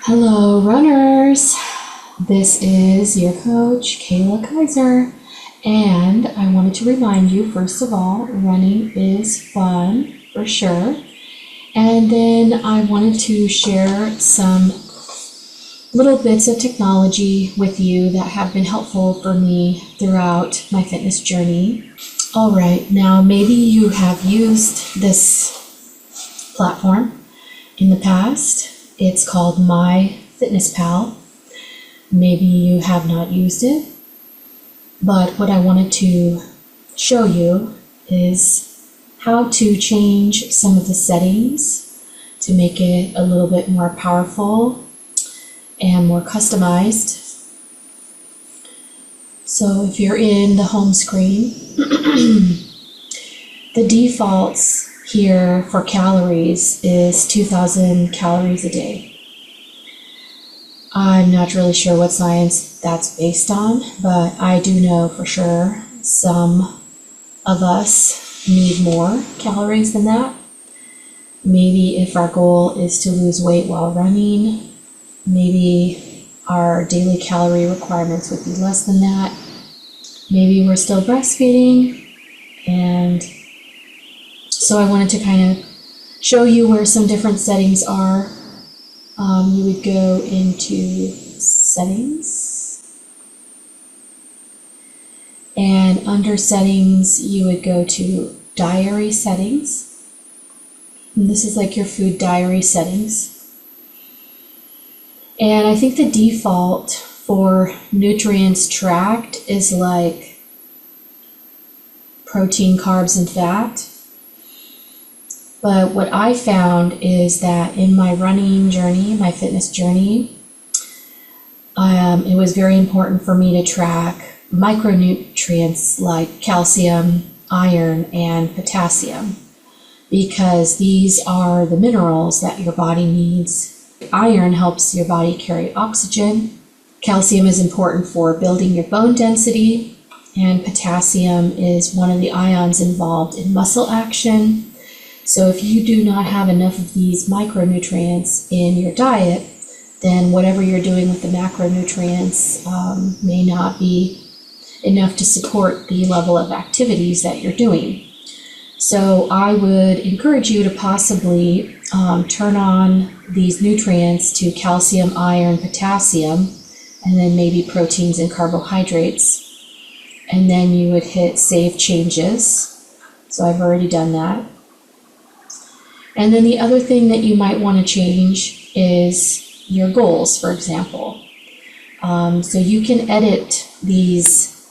Hello, runners. This is your coach, Kayla Kaiser, and I wanted to remind you, first of all, running is fun for sure. And then I wanted to share some little bits of technology with you that have been helpful for me throughout my fitness journey. All right, now maybe you have used this platform in the past. It's called MyFitnessPal. Maybe you have not used it, but what I wanted to show you is how to change some of the settings to make it a little bit more powerful and more customized. So if you're in the home screen, the defaults here for calories is 2,000 calories a day. I'm not really sure what science that's based on, but I do know for sure some of us need more calories than that. Maybe if our goal is to lose weight while running, maybe our daily calorie requirements would be less than that. Maybe we're still breastfeeding, and so I wanted to kind of show you where some different settings are. You would go into settings, and under settings you would go to diary settings, and this is like your food diary settings. And I think the default for nutrients tracked is like protein, carbs, and fat. But what I found is that in my running journey, my fitness journey, it was very important for me to track micronutrients like calcium, iron, and potassium, because these are the minerals that your body needs. Iron helps your body carry oxygen. Calcium is important for building your bone density, and potassium is one of the ions involved in muscle action. So if you do not have enough of these micronutrients in your diet, then whatever you're doing with the macronutrients may not be enough to support the level of activities that you're doing. So I would encourage you to possibly turn on these nutrients to calcium, iron, potassium, and then maybe proteins and carbohydrates. And then you would hit Save Changes. So I've already done that. And then the other thing that you might want to change is your goals, for example. So you can edit these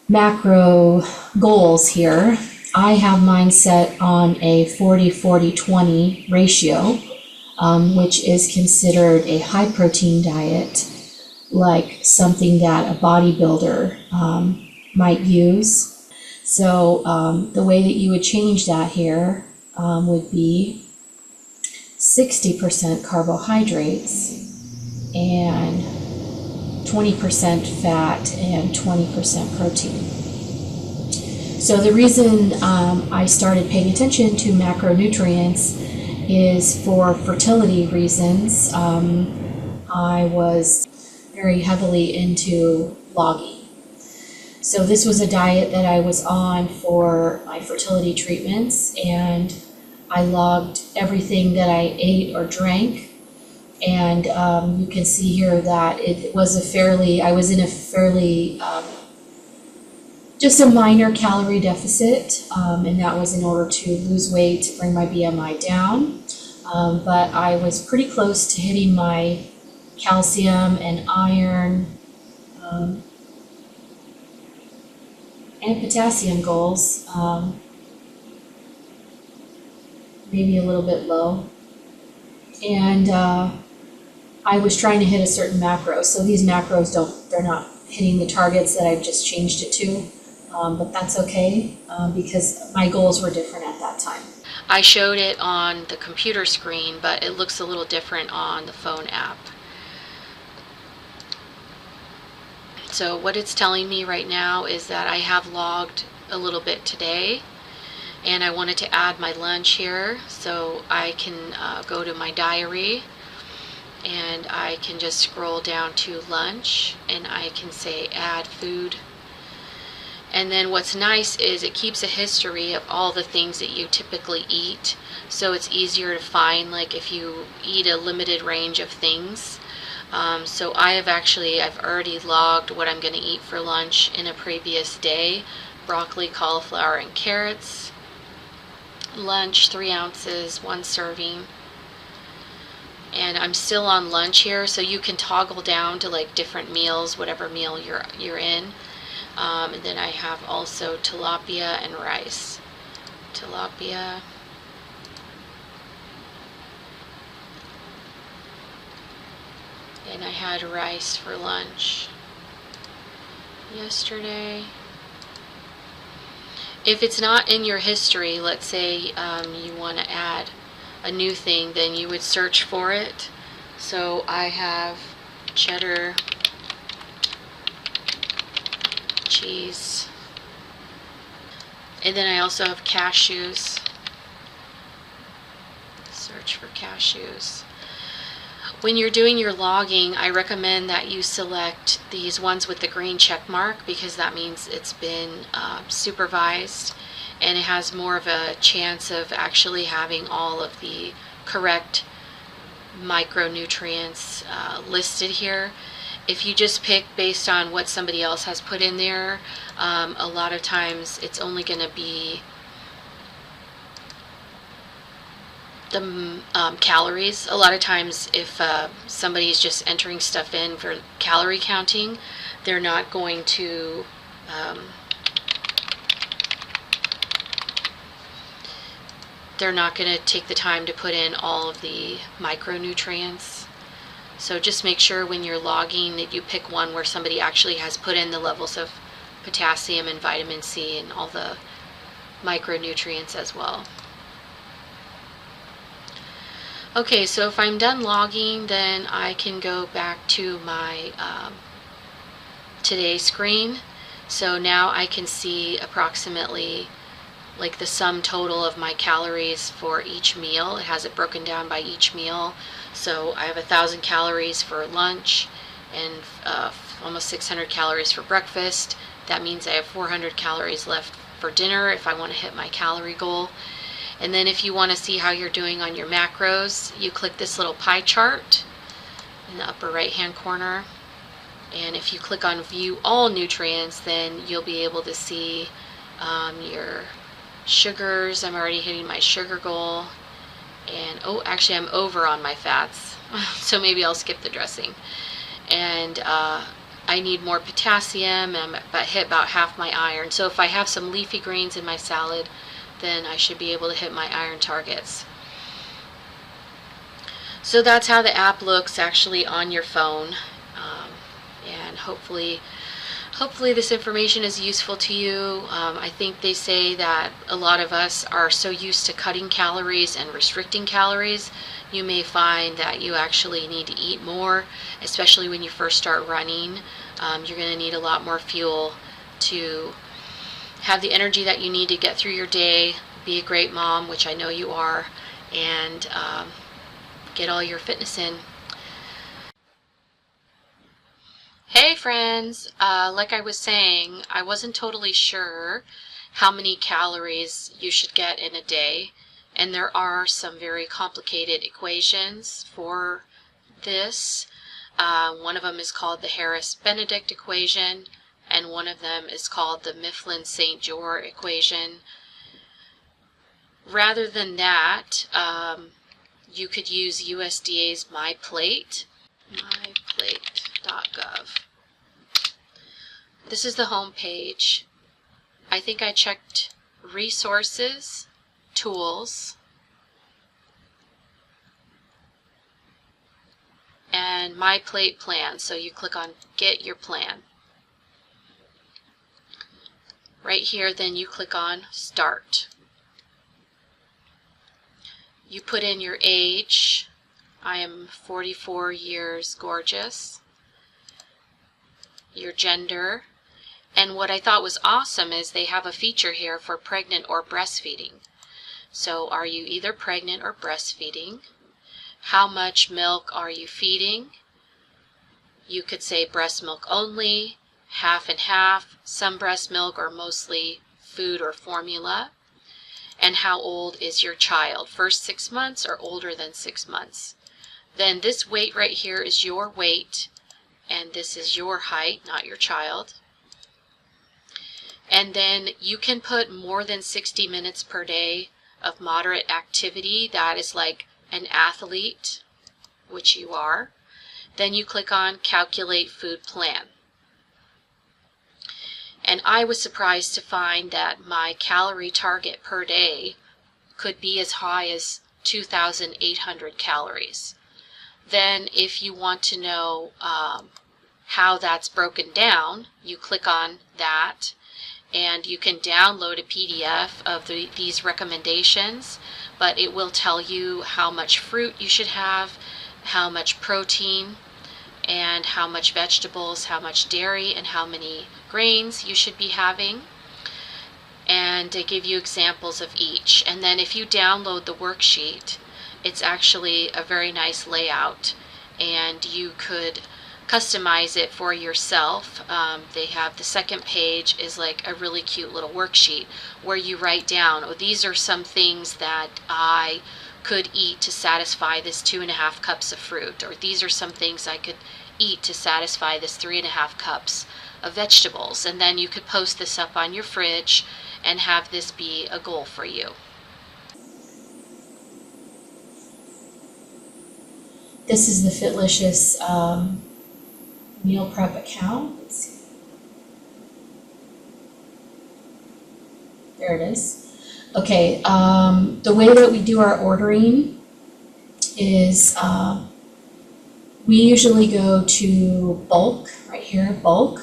macro goals here. I have mine set on a 40-40-20 ratio, which is considered a high protein diet, like something that a bodybuilder might use. So the way that you would change that here would be 60% carbohydrates and 20% fat and 20% protein. So the reason I started paying attention to macronutrients is for fertility reasons. I was very heavily into logging. So this was a diet that I was on for my fertility treatments, and I logged everything that I ate or drank. And you can see here that I was in a fairly, just a minor calorie deficit, and that was in order to lose weight, to bring my BMI down. But I was pretty close to hitting my calcium and iron and potassium goals, maybe a little bit low. And I was trying to hit a certain macro. So these macros they're not hitting the targets that I've just changed it to, but that's okay because my goals were different at that time. I showed it on the computer screen, but it looks a little different on the phone app. So what it's telling me right now is that I have logged a little bit today, and I wanted to add my lunch here, so I can go to my diary and I can just scroll down to lunch and I can say add food. And then what's nice is it keeps a history of all the things that you typically eat, so it's easier to find, like if you eat a limited range of things. So I've already logged what I'm going to eat for lunch in a previous day: broccoli, cauliflower, and carrots. Lunch, 3 ounces, 1 serving. And I'm still on lunch here, so you can toggle down to like different meals, whatever meal you're in. And then I have also tilapia and rice. Tilapia. And I had rice for lunch yesterday. If it's not in your history, let's say you want to add a new thing, then you would search for it. So I have cheddar cheese, and then I also have cashews. Search for cashews. When you're doing your logging, I recommend that you select these ones with the green check mark, because that means it's been supervised, and it has more of a chance of actually having all of the correct micronutrients listed here. If you just pick based on what somebody else has put in there, a lot of times it's only going to be the calories. A lot of times if somebody's just entering stuff in for calorie counting, they're not going to take the time to put in all of the micronutrients. So just make sure when you're logging that you pick one where somebody actually has put in the levels of potassium and vitamin C and all the micronutrients as well. Okay, so if I'm done logging, then I can go back to my today screen. So now I can see approximately like the sum total of my calories for each meal. It has it broken down by each meal. So I have 1,000 calories for lunch and almost 600 calories for breakfast. That means I have 400 calories left for dinner if I want to hit my calorie goal. And then if you want to see how you're doing on your macros, you click this little pie chart in the upper right hand corner. And if you click on view all nutrients, then you'll be able to see your sugars. I'm already hitting my sugar goal. And oh, actually I'm over on my fats, so maybe I'll skip the dressing. And I need more potassium, and I hit about half my iron. So if I have some leafy greens in my salad, then I should be able to hit my iron targets. So that's how the app looks actually on your phone. And hopefully this information is useful to you. I think they say that a lot of us are so used to cutting calories and restricting calories. You may find that you actually need to eat more, especially when you first start running. You're going to need a lot more fuel to have the energy that you need to get through your day, be a great mom, which I know you are, and get all your fitness in. Hey friends, like I was saying, I wasn't totally sure how many calories you should get in a day, and there are some very complicated equations for this. One of them is called the Harris-Benedict equation, and one of them is called the Mifflin-St. Jeor equation. Rather than that, you could use USDA's MyPlate, MyPlate.Gov. This is the home page. I think I checked resources, tools, and MyPlate plan. So you click on get your plan. Right here, then you click on start. You put in your age. I am 44 years gorgeous. Your gender. And what I thought was awesome is they have a feature here for pregnant or breastfeeding. So are you either pregnant or breastfeeding? how much milk are you feeding. You could say breast milk only, half and half, some breast milk, or mostly food or formula. And how old is your child, first 6 months or older than 6 months. Then this weight right here is your weight, and this is your height, not your child. And then you can put more than 60 minutes per day of moderate activity. That is like an athlete, which you are. Then you click on Calculate Food Plan. And I was surprised to find that my calorie target per day could be as high as 2,800 calories. Then if you want to know how that's broken down, you click on that, and you can download a PDF of these recommendations, but it will tell you how much fruit you should have, how much protein, and how much vegetables, how much dairy, and how many grains you should be having. And they give you examples of each. And then if you download the worksheet, it's actually a very nice layout, and you could customize it for yourself. They have the second page is like a really cute little worksheet where you write down, oh, these are some things that I could eat to satisfy this 2.5 cups of fruit, or these are some things I could eat to satisfy this 3.5 cups of vegetables. And then you could post this up on your fridge and have this be a goal for you. This is the Fitlicious meal prep account. Let's see. There it is. Okay, the way that we do our ordering is we usually go to bulk, right here, bulk.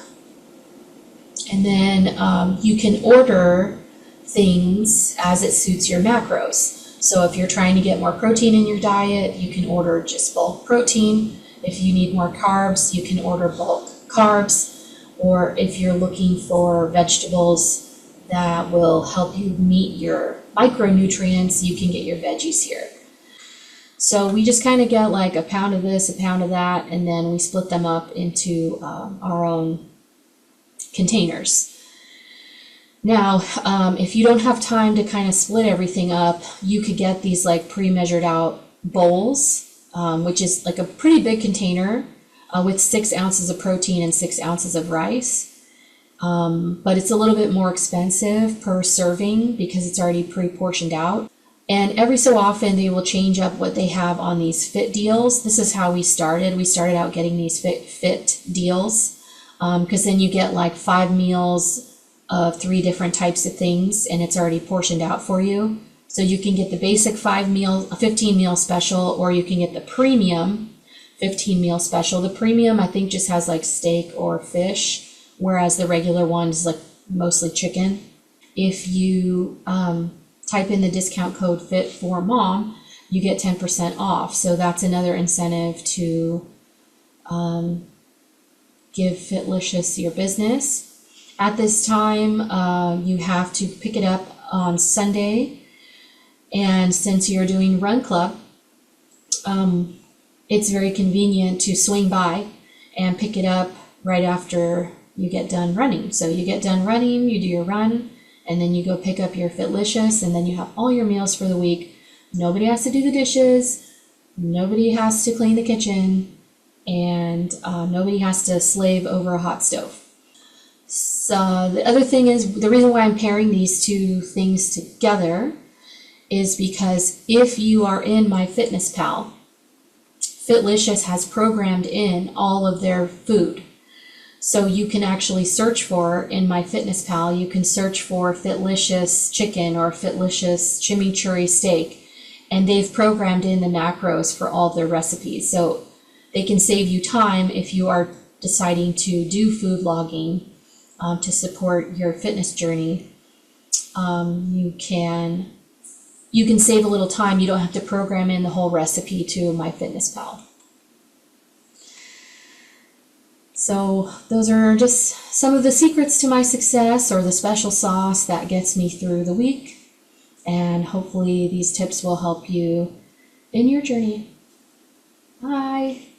And then you can order things as it suits your macros. So if you're trying to get more protein in your diet, you can order just bulk protein. If you need more carbs, you can order bulk carbs. Or if you're looking for vegetables that will help you meet your micronutrients, you can get your veggies here. So we just kind of get like a pound of this, a pound of that, and then we split them up into our own containers. Now, if you don't have time to kind of split everything up, you could get these like pre-measured out bowls, which is like a pretty big container with 6 ounces of protein and 6 ounces of rice. But it's a little bit more expensive per serving because it's already pre-portioned out. And every so often they will change up what they have on these fit deals. This is how we started. We started out getting these fit deals because then you get like 5 meals of 3 different types of things, and it's already portioned out for you. So you can get the basic 15 meal special, or you can get the premium 15 meal special. The premium I think just has like steak or fish, whereas the regular one is like mostly chicken. If you type in the discount code FIT4MOM, you get 10% off. So that's another incentive to give Fitlicious your business. At this time, you have to pick it up on Sunday. And since you're doing Run Club, it's very convenient to swing by and pick it up right after you get done running. So you get done running, you do your run, and then you go pick up your Fitlicious, and then you have all your meals for the week. Nobody has to do the dishes, nobody has to clean the kitchen, and nobody has to slave over a hot stove. So the other thing is, the reason why I'm pairing these two things together is because if you are in MyFitnessPal, Fitlicious has programmed in all of their food. So you can actually search for, in MyFitnessPal, you can search for Fitlicious chicken or Fitlicious chimichurri steak, and they've programmed in the macros for all their recipes. So they can save you time if you are deciding to do food logging to support your fitness journey. You can save a little time. You don't have to program in the whole recipe to MyFitnessPal. So those are just some of the secrets to my success, or the special sauce that gets me through the week. And hopefully these tips will help you in your journey. Bye.